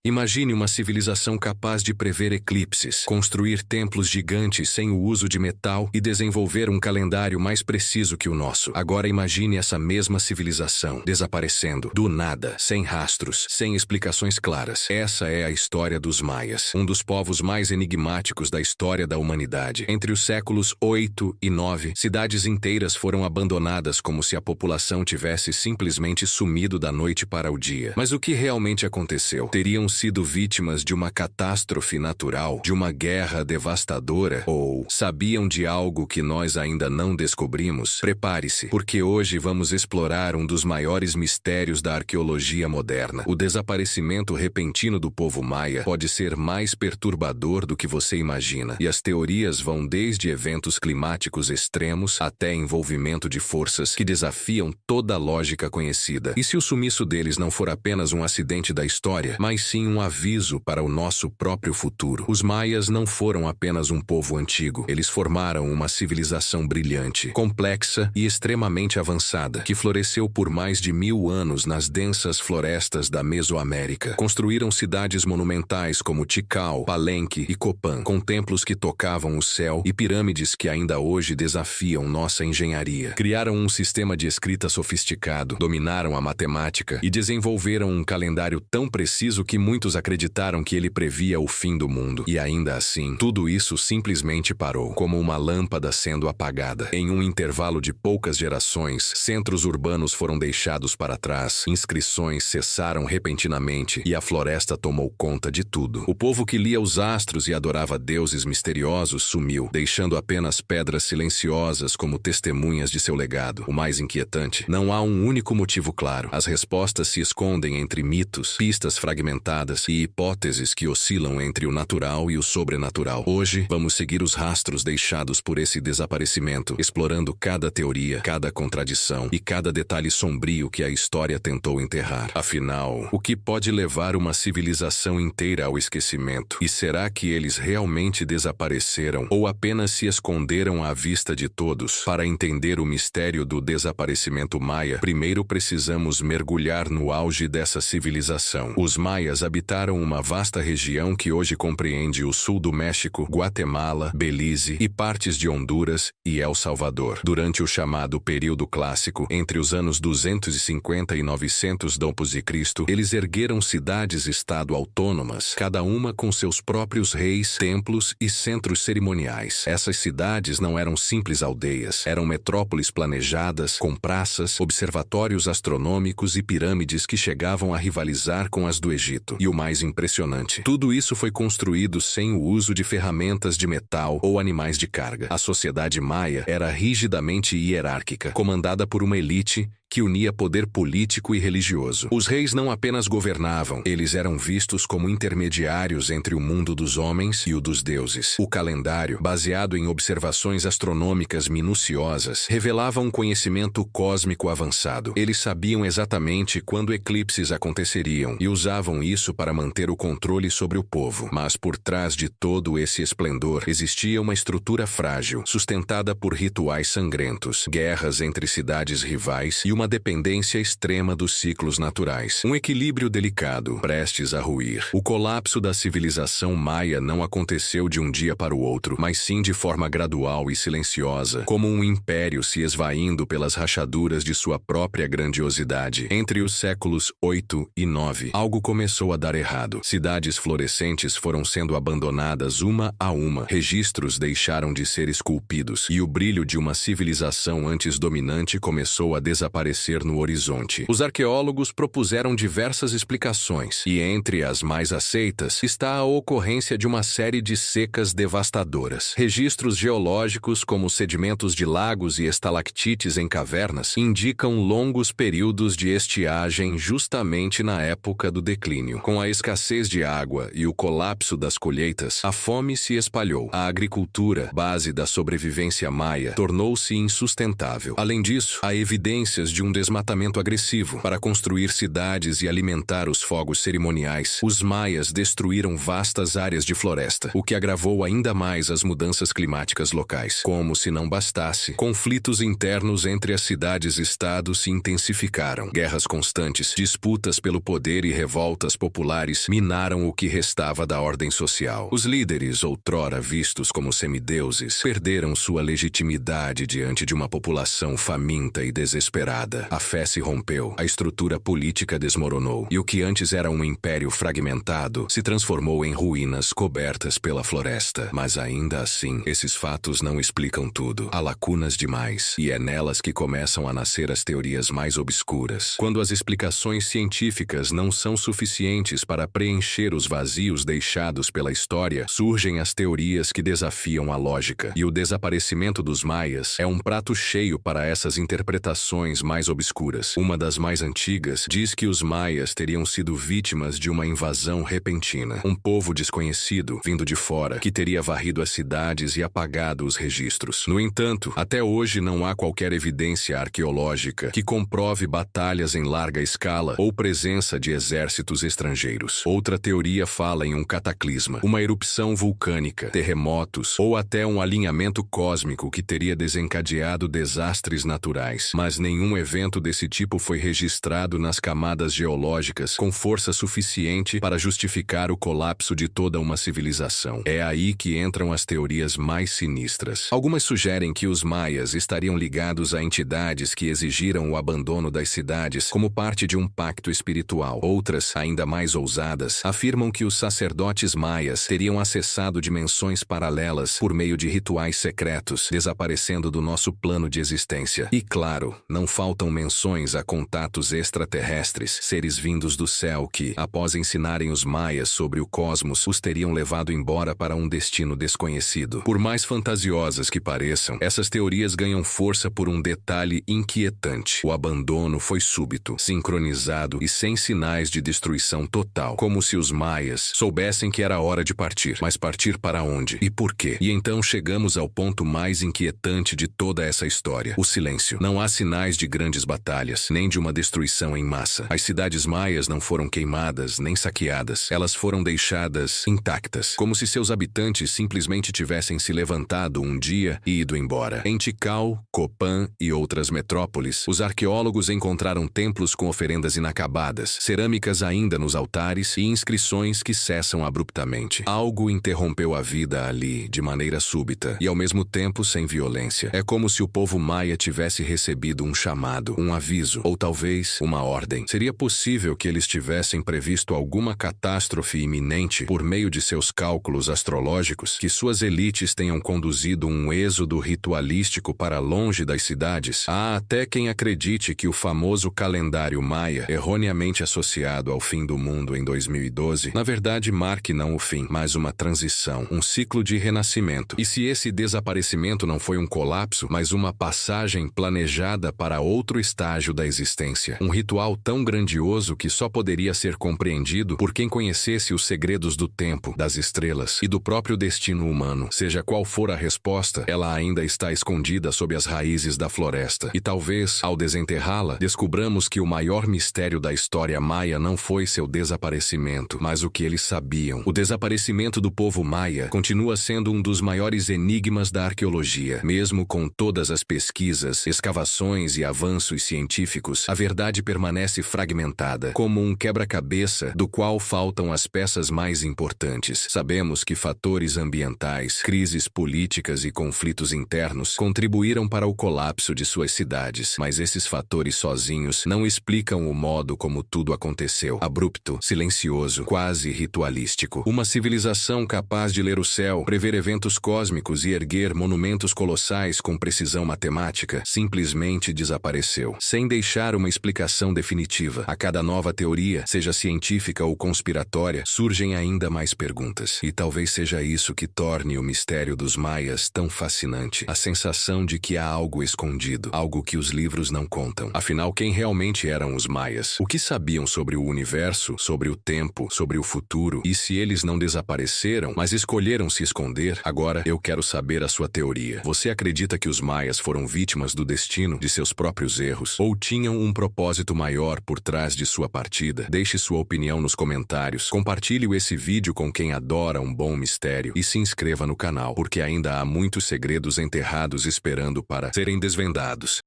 Imagine uma civilização capaz de prever eclipses, construir templos gigantes sem o uso de metal e desenvolver um calendário mais preciso que o nosso. Agora imagine essa mesma civilização desaparecendo, do nada, sem rastros, sem explicações claras. Essa é a história dos maias, um dos povos mais enigmáticos da história da humanidade. Entre os séculos 8 e 9, cidades inteiras foram abandonadas como se a população tivesse simplesmente sumido da noite para o dia. Mas o que realmente aconteceu? Teriam sido vítimas de uma catástrofe natural, de uma guerra devastadora, ou sabiam de algo que nós ainda não descobrimos? Prepare-se, porque hoje vamos explorar um dos maiores mistérios da arqueologia moderna. O desaparecimento repentino do povo maia pode ser mais perturbador do que você imagina, e as teorias vão desde eventos climáticos extremos até envolvimento de forças que desafiam toda a lógica conhecida. E se o sumiço deles não for apenas um acidente da história, mas sim um aviso para o nosso próprio futuro? Os maias não foram apenas um povo antigo. Eles formaram uma civilização brilhante, complexa e extremamente avançada, que floresceu por mais de 1000 anos nas densas florestas da Mesoamérica. Construíram cidades monumentais como Tikal, Palenque e Copan, com templos que tocavam o céu e pirâmides que ainda hoje desafiam nossa engenharia. Criaram um sistema de escrita sofisticado, dominaram a matemática e desenvolveram um calendário tão preciso que muitos acreditaram que ele previa o fim do mundo. E ainda assim, tudo isso simplesmente parou, como uma lâmpada sendo apagada. Em um intervalo de poucas gerações, centros urbanos foram deixados para trás, inscrições cessaram repentinamente e a floresta tomou conta de tudo. O povo que lia os astros e adorava deuses misteriosos sumiu, deixando apenas pedras silenciosas como testemunhas de seu legado. O mais inquietante, não há um único motivo claro. As respostas se escondem entre mitos, pistas fragmentadas e hipóteses que oscilam entre o natural e o sobrenatural. Hoje, vamos seguir os rastros deixados por esse desaparecimento, explorando cada teoria, cada contradição e cada detalhe sombrio que a história tentou enterrar. Afinal, o que pode levar uma civilização inteira ao esquecimento? E será que eles realmente desapareceram ou apenas se esconderam à vista de todos? Para entender o mistério do desaparecimento maia, primeiro precisamos mergulhar no auge dessa civilização. Os maias habitaram uma vasta região que hoje compreende o sul do México, Guatemala, Belize e partes de Honduras e El Salvador. Durante o chamado período clássico, entre os anos 250 e 900 d.C., eles ergueram cidades-estado autônomas, cada uma com seus próprios reis, templos e centros cerimoniais. Essas cidades não eram simples aldeias, eram metrópoles planejadas, com praças, observatórios astronômicos e pirâmides que chegavam a rivalizar com as do Egito. E o mais impressionante, tudo isso foi construído sem o uso de ferramentas de metal ou animais de carga. A sociedade maia era rigidamente hierárquica, comandada por uma elite que unia poder político e religioso. Os reis não apenas governavam, eles eram vistos como intermediários entre o mundo dos homens e o dos deuses. O calendário, baseado em observações astronômicas minuciosas, revelava um conhecimento cósmico avançado. Eles sabiam exatamente quando eclipses aconteceriam e usavam isso para manter o controle sobre o povo. Mas por trás de todo esse esplendor, existia uma estrutura frágil, sustentada por rituais sangrentos, guerras entre cidades rivais e uma dependência extrema dos ciclos naturais. Um equilíbrio delicado, prestes a ruir. O colapso da civilização maia não aconteceu de um dia para o outro, mas sim de forma gradual e silenciosa, como um império se esvaindo pelas rachaduras de sua própria grandiosidade. Entre os séculos 8 e 9, algo começou a dar errado. Cidades florescentes foram sendo abandonadas uma a uma, registros deixaram de ser esculpidos, e o brilho de uma civilização antes dominante começou a desaparecer no horizonte. Os arqueólogos propuseram diversas explicações, e entre as mais aceitas está a ocorrência de uma série de secas devastadoras. Registros geológicos, como sedimentos de lagos e estalactites em cavernas, indicam longos períodos de estiagem justamente na época do declínio. Com a escassez de água e o colapso das colheitas, a fome se espalhou. A agricultura, base da sobrevivência maia, tornou-se insustentável. Além disso, há evidências de um desmatamento agressivo. Para construir cidades e alimentar os fogos cerimoniais, os maias destruíram vastas áreas de floresta, o que agravou ainda mais as mudanças climáticas locais. Como se não bastasse, conflitos internos entre as cidades-estado se intensificaram. Guerras constantes, disputas pelo poder e revoltas populares minaram o que restava da ordem social. Os líderes, outrora vistos como semideuses, perderam sua legitimidade diante de uma população faminta e desesperada. A fé se rompeu, a estrutura política desmoronou, e o que antes era um império fragmentado se transformou em ruínas cobertas pela floresta. Mas ainda assim, esses fatos não explicam tudo. Há lacunas demais, e é nelas que começam a nascer as teorias mais obscuras. Quando as explicações científicas não são suficientes para preencher os vazios deixados pela história, surgem as teorias que desafiam a lógica. E o desaparecimento dos maias é um prato cheio para essas interpretações mais obscuras. Uma das mais antigas diz que os maias teriam sido vítimas de uma invasão repentina. Um povo desconhecido, vindo de fora, que teria varrido as cidades e apagado os registros. No entanto, até hoje não há qualquer evidência arqueológica que comprove batalhas em larga escala ou presença de exércitos estrangeiros. Outra teoria fala em um cataclisma, uma erupção vulcânica, terremotos ou até um alinhamento cósmico que teria desencadeado desastres naturais. Mas nenhum evento desse tipo foi registrado nas camadas geológicas com força suficiente para justificar o colapso de toda uma civilização. É aí que entram as teorias mais sinistras. Algumas sugerem que os maias estariam ligados a entidades que exigiram o abandono das cidades como parte de um pacto espiritual. Outras, ainda mais ousadas, afirmam que os sacerdotes maias teriam acessado dimensões paralelas por meio de rituais secretos, desaparecendo do nosso plano de existência. E claro, não faltam menções a contatos extraterrestres, seres vindos do céu que, após ensinarem os maias sobre o cosmos, os teriam levado embora para um destino desconhecido. Por mais fantasiosas que pareçam, essas teorias ganham força por um detalhe inquietante. O abandono foi súbito, sincronizado e sem sinais de destruição total, como se os maias soubessem que era hora de partir. Mas partir para onde? E por quê? E então chegamos ao ponto mais inquietante de toda essa história: o silêncio. Não há sinais de grandes batalhas, nem de uma destruição em massa. As cidades maias não foram queimadas nem saqueadas. Elas foram deixadas intactas, como se seus habitantes simplesmente tivessem se levantado um dia e ido embora. Em Tikal, Copan e outras metrópoles, os arqueólogos encontraram templos com oferendas inacabadas, cerâmicas ainda nos altares e inscrições que cessam abruptamente. Algo interrompeu a vida ali de maneira súbita e ao mesmo tempo sem violência. É como se o povo maia tivesse recebido um chamado, um aviso, ou talvez uma ordem. Seria possível que eles tivessem previsto alguma catástrofe iminente por meio de seus cálculos astrológicos, que suas elites tenham conduzido um êxodo ritualístico para longe das cidades. Há até quem acredite que o famoso calendário maia, erroneamente associado ao fim do mundo em 2012, na verdade marque não o fim, mas uma transição, um ciclo de renascimento. E se esse desaparecimento não foi um colapso, mas uma passagem planejada para outro estágio da existência? Um ritual tão grandioso que só poderia ser compreendido por quem conhecesse os segredos do tempo, das estrelas e do próprio destino humano. Seja qual for a resposta, ela ainda está escondida sob as raízes da floresta. E talvez, ao desenterrá-la, descubramos que o maior mistério da história maia não foi seu desaparecimento, mas o que eles sabiam. O desaparecimento do povo maia continua sendo um dos maiores enigmas da arqueologia. Mesmo com todas as pesquisas, escavações e avanços científicos, a verdade permanece fragmentada, como um quebra-cabeça do qual faltam as peças mais importantes. Sabemos que fatores ambientais, crises políticas e conflitos internos contribuíram para o colapso de suas cidades, mas esses fatores sozinhos não explicam o modo como tudo aconteceu. Abrupto, silencioso, quase ritualístico. Uma civilização capaz de ler o céu, prever eventos cósmicos e erguer monumentos colossais com precisão matemática, simplesmente desapareceu, sem deixar uma explicação definitiva. A cada nova teoria, seja científica ou conspiratória, surgem ainda mais perguntas. E talvez seja isso que torne o mistério dos maias tão fascinante. A sensação de que há algo escondido, algo que os livros não contam. Afinal, quem realmente eram os maias? O que sabiam sobre o universo, sobre o tempo, sobre o futuro? E se eles não desapareceram, mas escolheram se esconder? Agora, eu quero saber a sua teoria. Você acredita que os maias foram vítimas do destino de seus próprios próprios erros ou tinham um propósito maior por trás de sua partida? Deixe sua opinião nos comentários, compartilhe esse vídeo com quem adora um bom mistério e se inscreva no canal, porque ainda há muitos segredos enterrados esperando para serem desvendados.